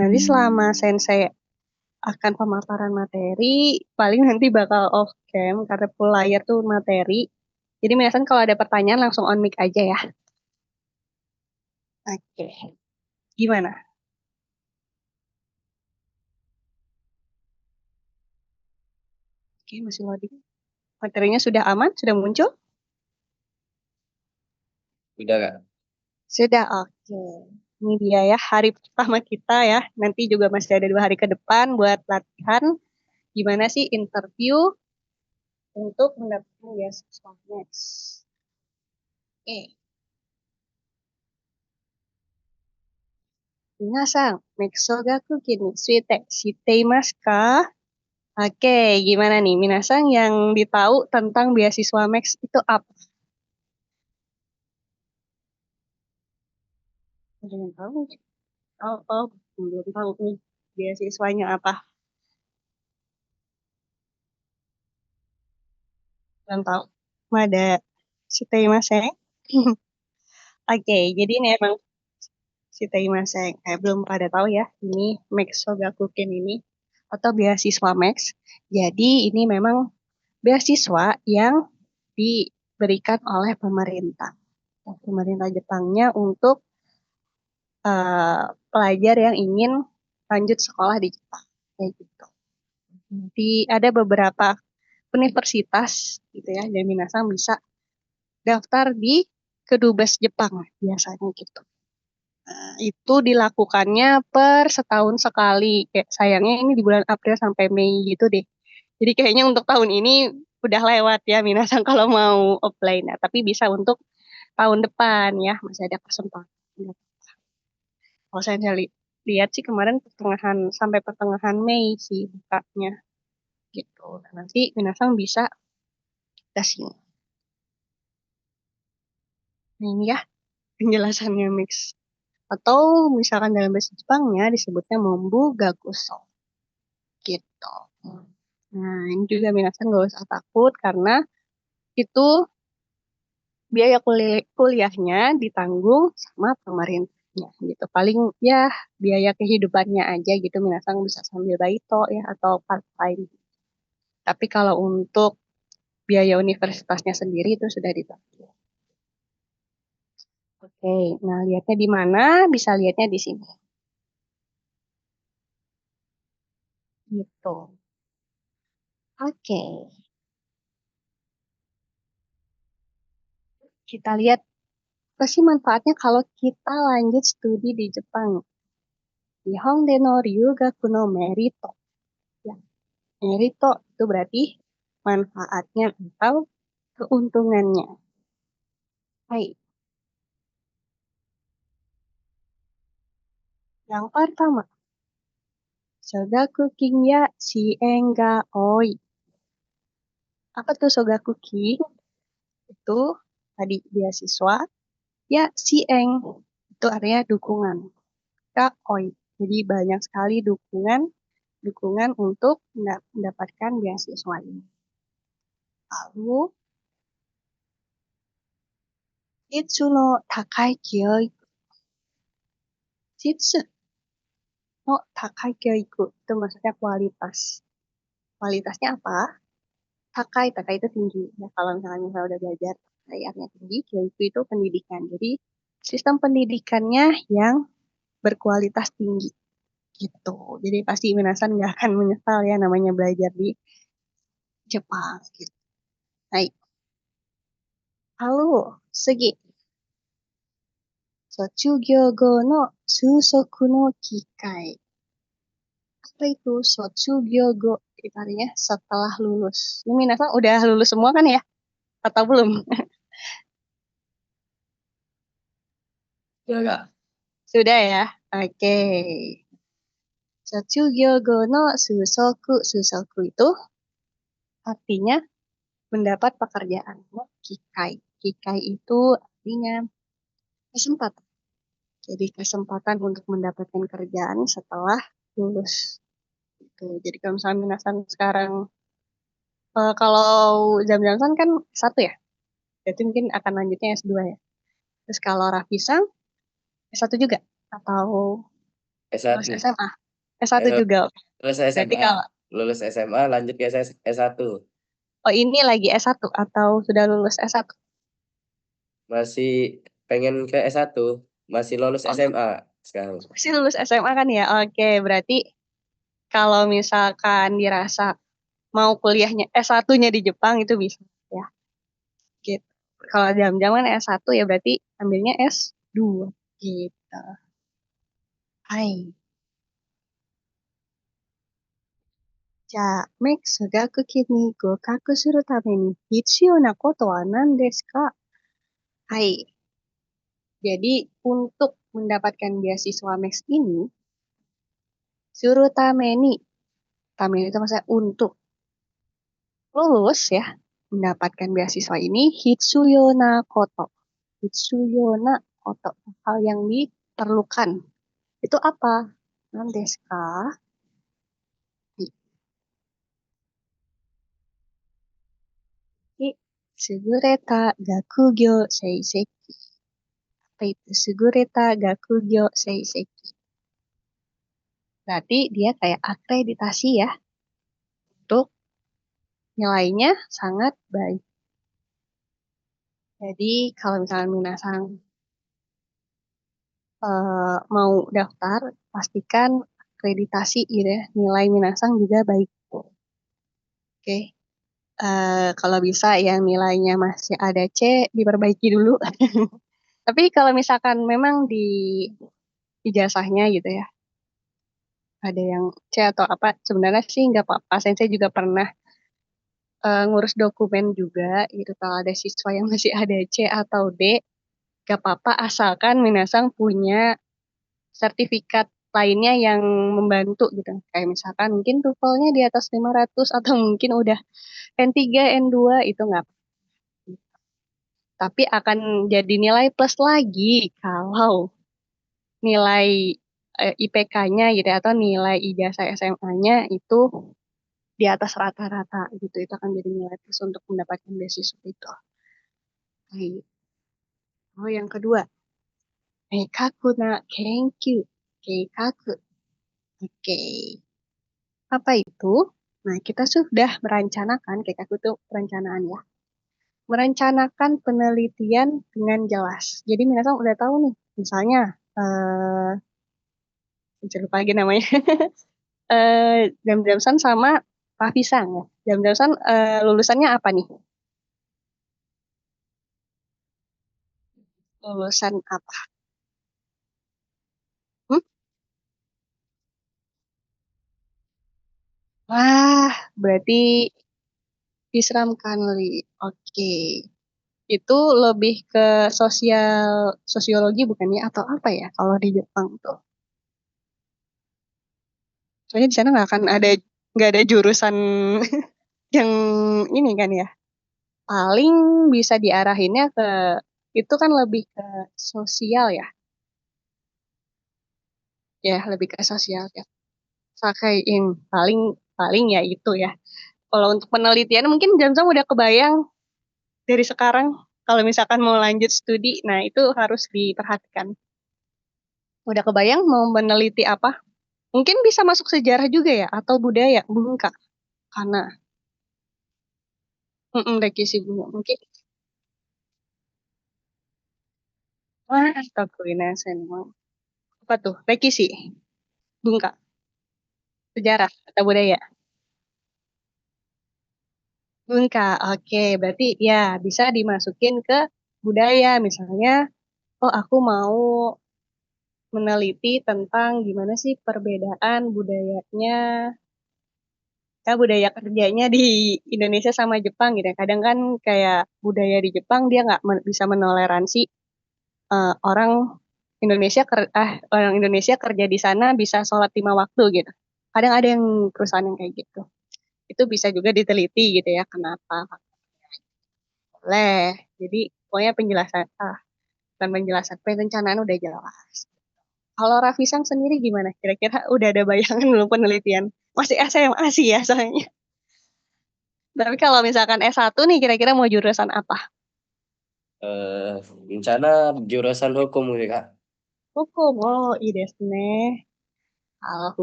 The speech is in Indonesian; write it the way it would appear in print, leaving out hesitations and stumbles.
nanti selama sensei akan pemaparan materi, paling nanti bakal off cam karena full layar tuh materi. Jadi minasan kalau ada pertanyaan langsung on mic aja ya. Oke, gimana? Oke, masih loading. Materinya sudah aman? Sudah muncul? Udah Kak. Sudah, oke. Ini dia ya, hari pertama kita ya. Nanti juga masih ada 2 hari ke depan buat latihan. Gimana sih interview untuk mendapatkan beasiswa next. Oke, 皆さん、メキソ学期について知っていますか? Oke, gimana nih? Minasang yang ditahu tentang beasiswa Max itu apa? Ada yang tahu? Oh, belum tahu nih. Beasiswanya apa? Belum tahu. Ada Shiteimaseng. Oke, jadi ini emang Shiteimaseng. Belum pada tahu ya. Ini Max Sogakukin ini atau beasiswa Max. Jadi ini memang beasiswa yang diberikan oleh pemerintah. Pemerintah Jepangnya untuk eh, pelajar yang ingin lanjut sekolah di Jepang. Kayak gitu. Jadi ada beberapa universitas gitu ya, dan minasang bisa daftar di Kedubes Jepang biasanya gitu. Nah, itu dilakukannya per setahun sekali. Kayak sayangnya ini di bulan April sampai Mei gitu deh. Jadi kayaknya untuk tahun ini udah lewat ya minasang kalau mau apply. Nah, tapi bisa untuk tahun depan ya, masih ada kesempatan. Kalau saya lihat sih kemarin pertengahan sampai pertengahan Mei sih bukanya gitu. Nah, nanti minasang bisa ke sini. Nah, ini ya penjelasannya mix. Atau misalkan dalam bahasa Jepangnya disebutnya Mombu Gakuso gitu. Nah, ini juga minasang gak usah takut karena itu biaya kuliahnya ditanggung sama pemerintahnya gitu. Paling ya biaya kehidupannya aja gitu minasang bisa sambil baito ya atau part time. Tapi kalau untuk biaya universitasnya sendiri itu sudah ditanggung. Oke, nah lihatnya di mana? Bisa lihatnya di sini. Gitu. Oke, kita lihat apa sih manfaatnya kalau kita lanjut studi di Jepang. Nihon de no ryugaku no merito. Ya, merito itu berarti manfaatnya atau keuntungannya. Hai, yang pertama, Sogakukin ya sien ga oi. Apa tuh Sogakukin? Itu tadi beasiswa. Ya, sieng. Itu artinya dukungan. Ga oi. Jadi banyak sekali dukungan untuk mendapatkan beasiswa ini. Lalu, Jitsu no takai kyoi. Jitsu no takai kyoiku. Itu maksudnya kualitas. Kualitasnya apa? Takai itu tinggi. Ya, kalau misalnya udah belajar, takai artinya tinggi, kyoiku itu pendidikan. Jadi, sistem pendidikannya yang berkualitas tinggi. Gitu. Jadi pasti minasan nggak akan menyesal ya namanya belajar di Jepang. Gitu. Baik. Lalu, segi. Sochugyo no susoku no kikai. Apa itu Sochugyo? Itu artinya setelah lulus. Ini minasan udah lulus semua kan ya? Atau belum? Udah Kak. Sudah ya? Oke. Sochugyo no susoku itu artinya mendapat pekerjaan. Kikai. Kikai itu artinya kesempatan. Jadi kesempatan untuk mendapatkan kerjaan setelah lulus. Gitu. Jadi kalau misalnya minasan sekarang, kalau jam-jaman kan satu ya, jadi mungkin akan lanjutnya S2 ya. Terus kalau Rafisang S1 juga, atau Lulus S1. SMA. S1 Eh, juga. lulus Berarti SMA, kalau lulus SMA lanjut ke S1. oh ini lagi S1 atau sudah lulus S1? Masih pengen ke S1, masih lulus Oh, SMA sekarang. masih lulus SMA kan ya? Oke, berarti kalau misalkan dirasa mau kuliahnya S1-nya di Jepang itu bisa ya. Gitu. Kalau jam-jaman S1 ya berarti ambilnya S2 gitu. Hai. じゃあ、メイクス学期に合格するために必要なことは何ですか? Hai. Jadi untuk mendapatkan beasiswa Max ini, suruh tameni. Tameni itu maksudnya untuk lulus ya, mendapatkan beasiswa ini hitsuyo na koto. Hitsuyo na koto. Hal yang diperlukan. Itu apa? Nandesu ka? I, 優れた学業成績。Apa itu? 優れた学業成績. Berarti dia kayak akreditasi ya, untuk nilainya sangat baik. Jadi kalau misalnya minasang mau daftar, pastikan akreditasi gitu ya, nilai minasang juga baik. Oke. Kalau bisa yang nilainya masih ada C, diperbaiki dulu. Tapi kalau misalkan memang di ijazahnya gitu ya, ada yang C atau apa, sebenarnya sih nggak apa-apa. Saya juga pernah ngurus dokumen juga gitu. Kalau ada siswa yang masih ada C atau D, gak apa-apa asalkan minasang punya sertifikat lainnya yang membantu gitu. Kayak misalkan mungkin TOEFL-nya di atas 500 atau mungkin udah N3, N2 itu nggak apa-apa. Tapi akan jadi nilai plus lagi kalau nilai IPK-nya gitu ya, atau nilai ijazah SMA-nya itu di atas rata-rata gitu. Itu akan jadi nilai plus untuk mendapatkan beasiswa itu. Baik. Oh, yang kedua, keikaku na kenkyu. Keikaku. Oke. Apa itu? Nah, kita sudah merencanakan, keikaku itu perencanaan ya. Merencanakan penelitian dengan jelas. Jadi, minasang udah tahu nih, misalnya, saya lupa lagi namanya, Jam-Jamsan sama Pak Pisang ya. Jam-Jamsan lulusannya apa nih? Lulusan apa? Hmm? Wah, berarti Isram Kanli. Oke. Itu lebih ke sosiologi bukannya atau apa ya kalau di Jepang tuh? Soalnya di sana nggak ada jurusan yang ini kan ya. Paling bisa diarahinnya ke itu kan lebih ke sosial ya. Ya, lebih ke sosial ya. Sakain paling paling ya itu ya. Kalau untuk penelitian mungkin Jamsam udah kebayang dari sekarang kalau misalkan mau lanjut studi, nah itu harus diperhatikan. Udah kebayang mau meneliti apa? Mungkin bisa masuk sejarah juga ya, atau budaya, bungka. Karena, rekisi bunga. Mungkin, atau kuliner senang. Apa tuh? Rekisi, bungka, sejarah, atau budaya. Bungka, oke. Berarti ya bisa dimasukin ke budaya. Misalnya, oh aku mau meneliti tentang gimana sih perbedaan budayanya, ya budaya kerjanya di Indonesia sama Jepang gitu ya. Kadang kan kayak budaya di Jepang dia nggak bisa menoleransi orang orang Indonesia kerja di sana bisa sholat 5 waktu gitu. Kadang ada yang perusahaan yang kayak gitu. Itu bisa juga diteliti gitu ya kenapa. Boleh. Jadi pokoknya penjelasan perencanaan udah jelas. Kalau Rafisang sendiri gimana? Kira-kira udah ada bayangan belum penelitian? Masih SMA sih ya soalnya. Tapi kalau misalkan S1 nih kira-kira mau jurusan apa? Eh, Rencana jurusan hukum ya, Kak. Hukum. Oh, iya desu ne. Halo.